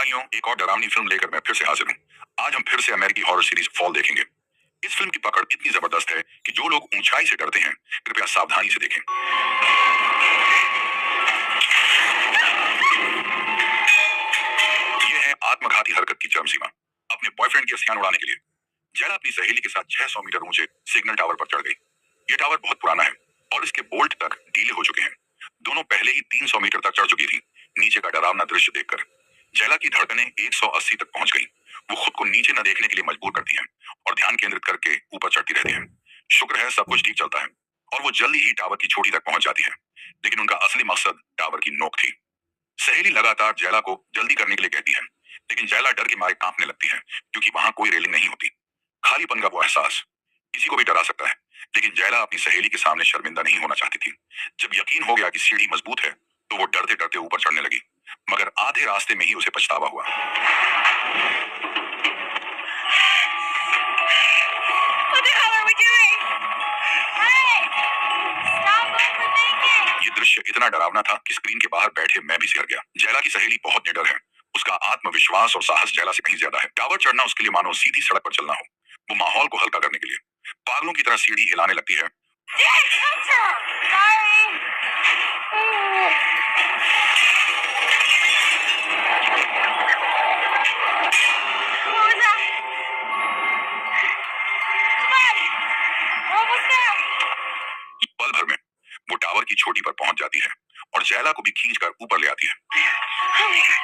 भाइयों, एक और डरावनी फिल्म लेकर मैं फिर से हाजिर हूँ। आज हम फिर से अमेरिकी हॉरर सीरीज फॉल देखेंगे। इस फिल्म की पकड़ इतनी जबरदस्त है कि जो लोग ऊंचाई से डरते हैं, कृपया सावधानी से देखें। ये है आत्मघाती हरकत की चरम सीमा। अपने बॉयफ्रेंड की अस्थियां उड़ाने के लिए जैला अपनी सहेली के साथ 600 मीटर ऊंचे सिग्नल टावर पर चढ़ गई। ये टावर बहुत पुराना है और इसके बोल्ट तक ढीले हो चुके हैं। दोनों पहले ही 300 मीटर तक चढ़ चुकी थी। नीचे का डरावना दृश्य देखकर जैला की धड़कनें 180 तक पहुंच गई। वो खुद को नीचे न देखने के लिए मजबूर करती है और ध्यान केंद्रित करके ऊपर चढ़ती रहती है। शुक्र है सब कुछ ठीक चलता है और वो जल्दी ही टावर की चोटी तक पहुंच जाती है। लेकिन उनका असली मकसद टावर की नोक थी। सहेली लगातार जैला को जल्दी करने के लिए कहती है, लेकिन जैला डर के मारे कांपने लगती है क्योंकि वहां कोई रेलिंग नहीं होती। खालीपन का वो एहसास किसी को भी डरा सकता है, लेकिन जैला अपनी सहेली के सामने शर्मिंदा नहीं होना चाहती थी। जब यकीन हो गया कि सीढ़ी मजबूत है, तो वो डरते डरते ऊपर चढ़ने लगी, मगर आधे रास्ते में ही उसे पछतावा हुआ। What the hell are we doing? Hey! Stop overthinking! ये दृश्य इतना डरावना था कि स्क्रीन के बाहर बैठे मैं भी सिहर गया। जैला की सहेली बहुत निडर है। उसका आत्मविश्वास और साहस जैला से कहीं ज्यादा है। टावर चढ़ना उसके लिए मानो सीधी सड़क पर चलना हो। वो माहौल को हल्का करने के लिए पागलों की तरह सीढ़ी हिलाने लगती है। Yes, Hunter! Sorry! What was that? Come on! We're almost there! पल भर में वो टावर की चोटी पर पहुंच जाती है और जैला को भी खींचकर ऊपर ले आती है। Oh my god!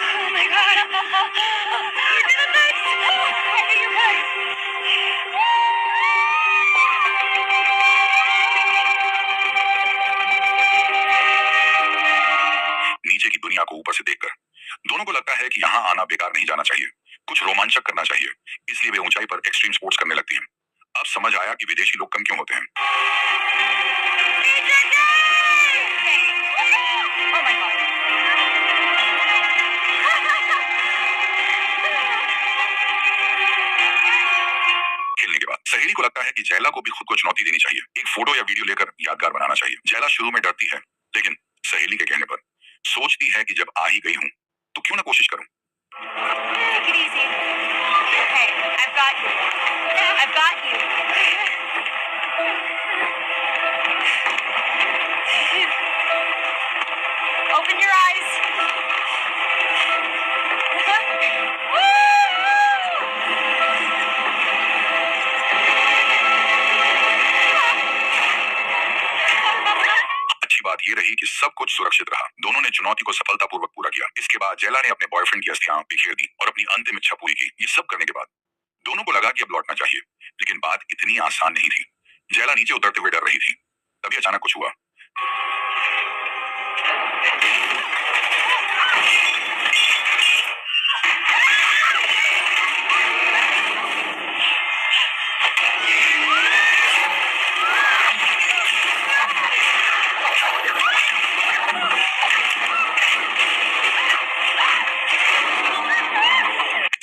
Oh my god! You did it, thanks! Okay, you're good. नीचे की दुनिया को ऊपर से देखकर दोनों को लगता है कि यहाँ आना बेकार नहीं जाना चाहिए, कुछ रोमांचक करना चाहिए। इसलिए वे ऊंचाई पर एक्सट्रीम स्पोर्ट्स करने लगती हैं। अब समझ आया कि विदेशी लोग कम क्यों होते हैं। It's a day! Oh my god. खेलने के बाद सहेली को लगता है कि जैला को भी खुद को चुनौती देनी चाहिए, एक फोटो या वीडियो लेकर यादगार बनाना चाहिए। जैला शुरू में डरती है, लेकिन सहेली के कहने पर सोचती है कि जब आ ही गई हूं तो क्यों ना कोशिश करूं। Take it easy. Okay, I've got you. I've got you. Open your eyes. अच्छी बात यह रही कि सब कुछ सुरक्षित रहा। दोनों ने चुनौती को सफलतापूर्वक पूरा किया। इसके बाद जैला ने अपने बॉयफ्रेंड की अस्थियां बिखेर दी और अपनी अंतिम इच्छा पूरी की। ये सब करने के बाद दोनों को लगा कि अब लौटना चाहिए, लेकिन बात इतनी आसान नहीं थी। जैला नीचे उतरते हुए डर रही थी। तभी अचानक कुछ हुआ।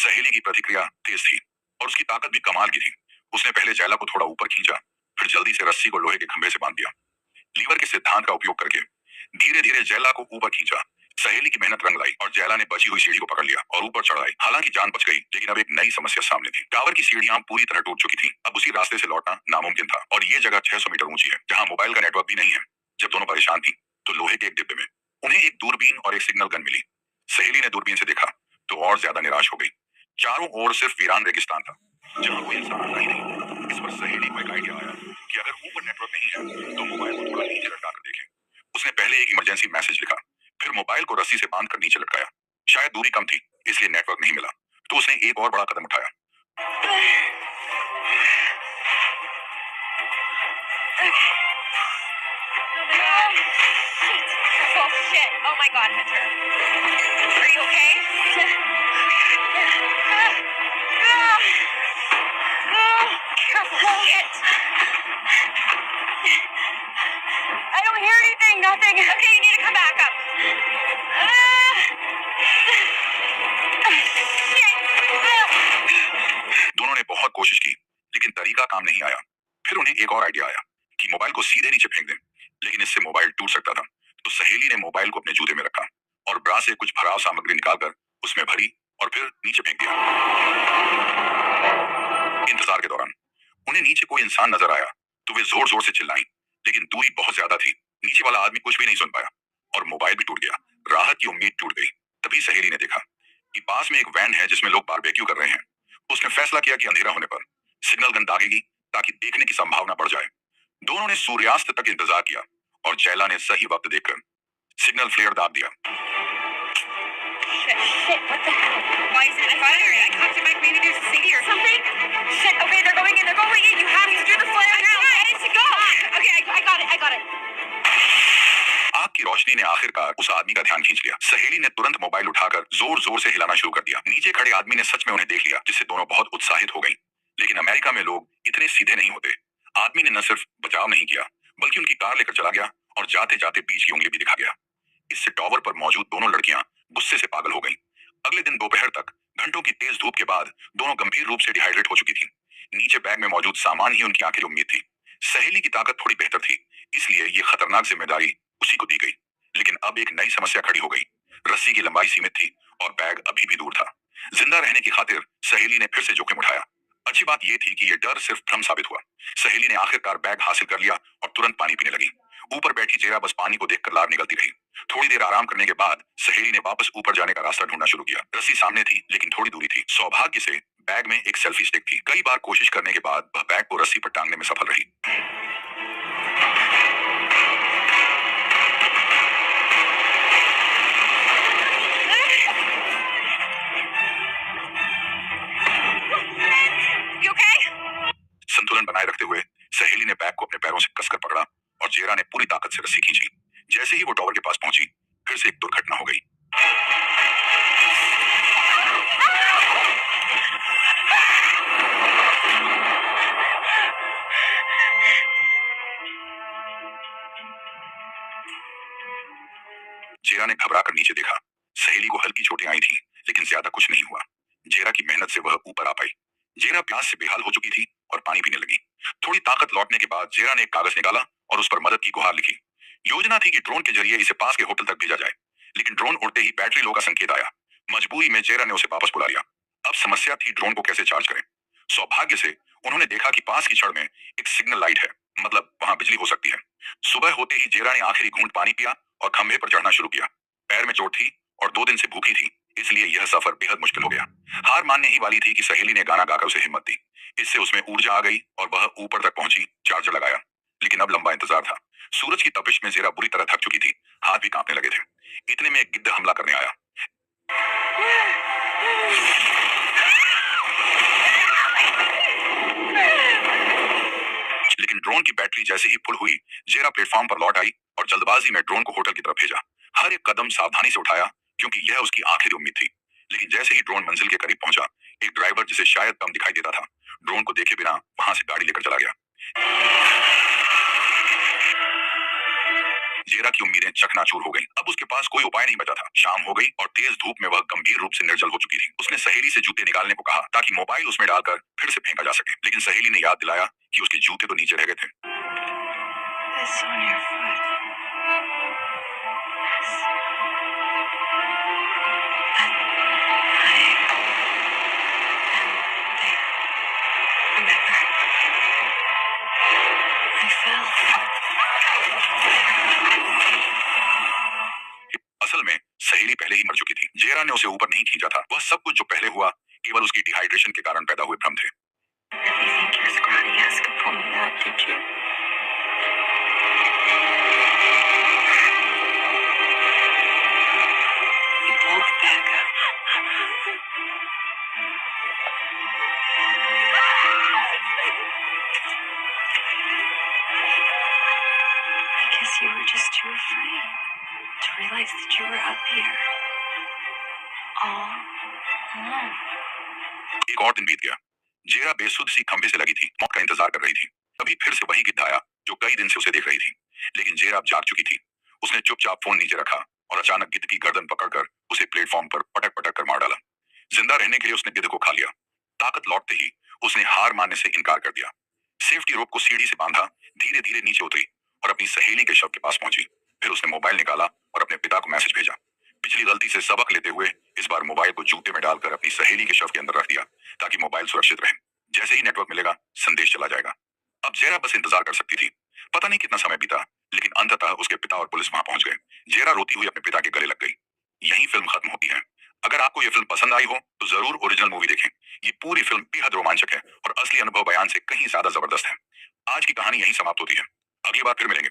सहेली की प्रतिक्रिया तेज थी और उसकी ताकत भी कमाल की थी। उसने पहले जैला को थोड़ा ऊपर खींचा, फिर जल्दी से रस्सी को लोहे के खंभे से बांध दिया। लीवर के सिद्धांत का उपयोग करके धीरे धीरे जैला को ऊपर खींचा। सहेली की मेहनत रंग लाई और जैला ने बची हुई सीढ़ी को पकड़ लिया और ऊपर चढ़ आई। हालांकि जान बच गई, लेकिन अब एक नई समस्या सामने थी। टावर की सीढ़ियां पूरी तरह टूट चुकी थी। अब उसी रास्ते से लौटना नामुमकिन था और ये जगह 600 मीटर ऊंची है, जहां मोबाइल का नेटवर्क भी नहीं है। जब दोनों परेशान थी, तो लोहे के एक डिब्बे में उन्हें एक दूरबीन और एक सिग्नल गन मिली। सहेली ने दूरबीन से देखा तो और ज्यादा निराश हो गई। चारों ओर सिर्फ वीरान रेगिस्तान था, जहां कोई इंसान आता ही नहीं। इस पर सहेली को एक आइडिया आया कि अगर ऊपर नेटवर्क नहीं है, तो मोबाइल को थोड़ा नीचे लटका कर देखें। उसने पहले एक इमरजेंसी मैसेज लिखा, फिर मोबाइल को रस्सी से बांधकर नीचे लटकाया। शायद दूरी कम थी, इसलिए नेटवर्क नहीं मिला, तो उसने एक और बड़ा कदम उठाया। Oh shit. Oh my god, Hunter. Are you okay? Careful. Shit. I don't hear anything. Nothing. Okay, you need to come back up. दोनों ने बहुत कोशिश की, लेकिन तरीका काम नहीं आया। फिर उन्हें एक और आइडिया आया कि मोबाइल को सीधे नीचे फेंक दें, लेकिन इससे मोबाइल टूट सकता था। तो सहेली ने मोबाइल को अपने जूते में रखा और ब्रा से कुछ भराव सामग्री निकालकर उसमें भरी और फिर नीचे फेंक दिया। इंतजार के दौरान उन्हें नीचे कोई इंसान नजर आया तो वे जोर जोर से चिल्लाई, लेकिन दूरी बहुत ज्यादा थी, नीचे वाला आदमी कुछ भी नहीं सुन पाया और मोबाइल भी टूट गया। राहत की उम्मीद टूट गई। तभी सहेली ने देखा कि पास में एक वैन है जिसमें लोग बारबेक्यू कर रहे हैं। उसने फैसला किया कि अंधेरा होने पर सिग्नल गन दागेगी ताकि देखने की संभावना बढ़ जाए। दोनों ने सूर्यास्त तक इंतजार किया और जैला ने सही वक्त देखकर सिग्नल फ्लेयर दाग दिया। Shit, what the hell? Why is it firing? I talked to Mike, maybe there's a city or something. Shit, okay, they're going in. You have to do the flare now. I need to go. Okay, I got it. आग की रोशनी ने आखिरकार उस आदमी का ध्यान खींच लिया। सहेली ने तुरंत मोबाइल उठाकर जोर जोर से हिलाना शुरू कर दिया। नीचे खड़े आदमी ने सच में उन्हें देख लिया, जिससे दोनों बहुत उत्साहित हो गई। लेकिन अमेरिका में लोग इतने सीधे नहीं होते। आदमी ने न सिर्फ बचाव नहीं किया बल्कि उनकी कार लेकर चला गया और जाते जाते बीच की उंगली भी दिखा गया। इससे टॉवर पर मौजूद दोनों लड़कियां गुस्से से पागल हो गईं। अगले दिन दोपहर तक घंटों की तेज धूप के बाद दोनों गंभीर रूप से डिहाइड्रेट हो चुकी थीं। नीचे बैग में मौजूद सामान ही उनकी आखिरी उम्मीद थी। सहेली की ताकत थोड़ी बेहतर थी, इसलिए ये खतरनाक जिम्मेदारी उसी को दी गई। लेकिन अब एक नई समस्या खड़ी हो गई। रस्सी की लंबाई सीमित थी और बैग अभी भी दूर था। जिंदा रहने की खातिर सहेली ने फिर से जोखिम उठाया। अच्छी बात यह थी कि यह डर सिर्फ भ्रम साबित हुआ। सहेली ने आखिरकार बैग हासिल कर लिया और तुरंत पानी पीने लगी। ऊपर बैठी जेरा बस पानी को देखकर लार निकलती रही। थोड़ी देर आराम करने के बाद सहेली ने वापस ऊपर जाने का रास्ता ढूंढना शुरू किया। रस्सी सामने थी लेकिन थोड़ी दूरी थी। सौभाग्य से बैग में एक सेल्फी स्टिक थी। कई बार कोशिश करने के बाद वह बैग को रस्सी पर टांगने में सफल रही। You okay? संतुलन बनाए रखते हुए सहेली ने बैग को अपने पैरों से कसकर पकड़ा और जेरा ने पूरी ताकत से रस्सी खींची। जैसे ही वो टॉवर के पास पहुंची, फिर से एक दुर्घटना हो गई। जेरा ने घबराकर नीचे देखा। सहेली को हल्की चोटें आई थी लेकिन ज्यादा कुछ नहीं हुआ। जेरा की मेहनत से वह ऊपर आ पाई। जेरा प्यास से बेहाल हो चुकी थी और पानी पीने लगी। थोड़ी ताकत लौटने के बाद जेरा ने एक कागज निकाला और उस पर मदद की गुहार लिखी। योजना थी कि ड्रोन के जरिए इसे पास के होटल तक भेजा जाए, लेकिन ड्रोन उड़ते ही बैटरी लो का संकेत आया। मजबूरी में जेरा ने उसे वापस बुला लिया। अब समस्या थी ड्रोन को कैसे चार्ज करें। सौभाग्य से उन्होंने देखा कि पास की छड़ में एक सिग्नल लाइट है, मतलब वहां बिजली हो सकती है। सुबह होते ही जेरा ने आखिरी घूंट पानी पिया और खंभे पर चढ़ना शुरू किया। पैर में चोट थी और 2 दिन से भूखी थी, इसलिए यह सफर बेहद मुश्किल हो गया। हार मानने ही वाली थी कि सहेली ने गाना गाकर उसे हिम्मत दी। इससे उसमें ऊर्जा आ गई और वह ऊपर तक पहुंची, चार्जर लगाया। लेकिन अब लंबा इंतजार था। सूरज की तपिश में जेरा बुरी तरह थक चुकी थी, हाथ भी कांपने लगे थे। इतने में एक गिद्ध हमला करने आया। लेकिन ड्रोन की बैटरी जैसे ही फुल हुई, जेरा प्लेटफॉर्म पर लौट आई और जल्दबाजी में ड्रोन को होटल की तरफ भेजा। हर एक कदम सावधानी से उठाया क्योंकि यह उसकी आखिरी उम्मीद थी। लेकिन जैसे ही ड्रोन मंजिल के करीब पहुंचा, एक ड्राइवर जिसे शायद कम दिखाई देता था, ड्रोन को देखे बिना वहां से गाड़ी लेकर चला गया। जेरा की उम्मीदें चकनाचूर हो गईं। अब उसके पास कोई उपाय नहीं बचा था। शाम हो गई और तेज धूप में वह गंभीर रूप से निर्जल हो चुकी थी। उसने सहेली से जूते निकालने को कहा ताकि मोबाइल उसमें डालकर फिर से फेंका जा सके, लेकिन सहेली ने याद दिलाया कि उसके जूते तो नीचे रह गए थे। It's on your foot. Yes. Remember. I fell. असल में सहेली पहले ही मर चुकी थी। जेरा ने उसे ऊपर नहीं खींचा था। वह सब कुछ जो पहले हुआ केवल उसकी डिहाइड्रेशन के कारण पैदा हुए भ्रम थे। Really think your scrawny ass could pull me out, did you? You pulled the bag up. I guess you were just too afraid to realize that you were up here. All alone. एक और दिन बीत गया। जेरा बेसुध सी खंभे से लगी थी, मौत का इंतजार कर रही थी। तभी फिर से वही गिद्ध आया जो कई दिन से उसे देख रही थी। लेकिन जेरा अब जाग चुकी थी। उसने चुपचाप फोन नीचे रखा और अचानक गिद्ध की गर्दन पकड़कर उसे प्लेटफॉर्म पर पटक पटक कर मार डाला। जिंदा रहने के लिए उसने गिद्ध को खा लिया। ताकत लौटते ही उसने हार मानने से इनकार कर दिया। सेफ्टी रोप को सीढ़ी से बांधा, धीरे धीरे नीचे उतरी और अपनी सहेली के शव के पास पहुंची। फिर उसने मोबाइल निकाला और अपने पिता को मैसेज भेजा। पिछली गलती से सबक लेते हुए इस बार मोबाइल को जूते में डालकर अपनी सहेली के शव के अंदर रख दिया ताकि मोबाइल सुरक्षित रहे। जैसे ही नेटवर्क मिलेगा संदेश चला जाएगा। अब जेरा बस इंतजार कर सकती थी। पता नहीं कितना समय बीता, लेकिन अंततः उसके पिता और पुलिस वहां पहुंच गए। जेरा रोती हुई अपने पिता के गले लग गई। यही फिल्म खत्म होती है। अगर आपको यह फिल्म पसंद आई हो तो जरूर ओरिजिनल मूवी देखें। ये पूरी फिल्म बेहद रोमांचक है और असली अनुभव बयान से कहीं ज्यादा जबरदस्त है। आज की कहानी यहीं समाप्त होती है। अगली बार फिर मिलेंगे।